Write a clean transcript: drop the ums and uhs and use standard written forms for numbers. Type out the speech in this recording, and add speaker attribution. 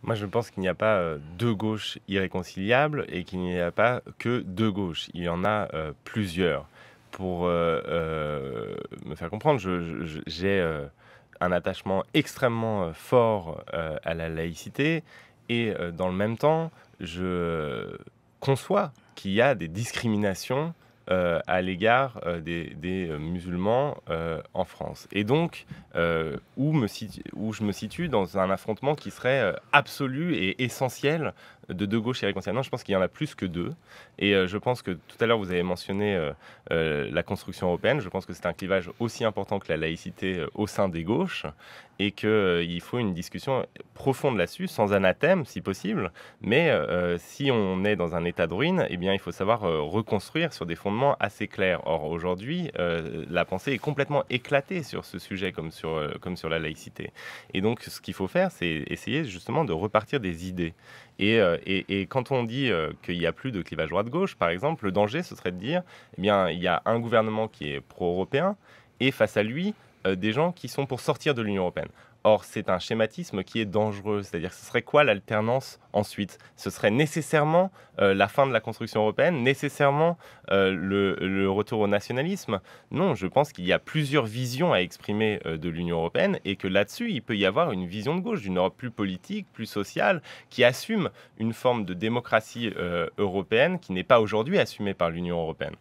Speaker 1: Moi, je pense qu'il n'y a pas, 2 gauches irréconciliables et qu'il n'y a pas que 2 gauches. Il y en a, plusieurs. Pour, me faire comprendre, j'ai, un attachement extrêmement, fort, à la laïcité et dans le même temps, je conçois qu'il y a des discriminations, à l'égard, des musulmans, en France et donc où je me situe dans un affrontement qui serait, absolu et essentiel de 2 gauches irréconciliables. Non, je pense qu'il y en a plus que 2 et je pense que tout à l'heure vous avez mentionné, la construction européenne. Je pense que c'est un clivage aussi important que la laïcité, au sein des gauches et qu'il faut une discussion profonde là-dessus, sans anathème si possible, mais si on est dans un état de ruine, eh bien il faut savoir, reconstruire sur des fondements assez clairs. Or aujourd'hui, la pensée est complètement éclatée sur ce sujet comme sur la laïcité et donc ce qu'il faut faire, c'est essayer justement de repartir des idées et quand on dit, qu'il n'y a plus de clivage droite-gauche, par exemple, le danger, ce serait de dire: «Eh bien, il y a un gouvernement qui est pro-européen et face à lui, des gens qui sont pour sortir de l'Union européenne». Or, c'est un schématisme qui est dangereux. C'est-à-dire, ce serait quoi l'alternance ensuite? Ce serait nécessairement, la fin de la construction européenne? Nécessairement, le retour au nationalisme? Non, je pense qu'il y a plusieurs visions à exprimer, de l'Union européenne et que là-dessus, il peut y avoir une vision de gauche, d'une Europe plus politique, plus sociale, qui assume une forme de démocratie, européenne qui n'est pas aujourd'hui assumée par l'Union européenne.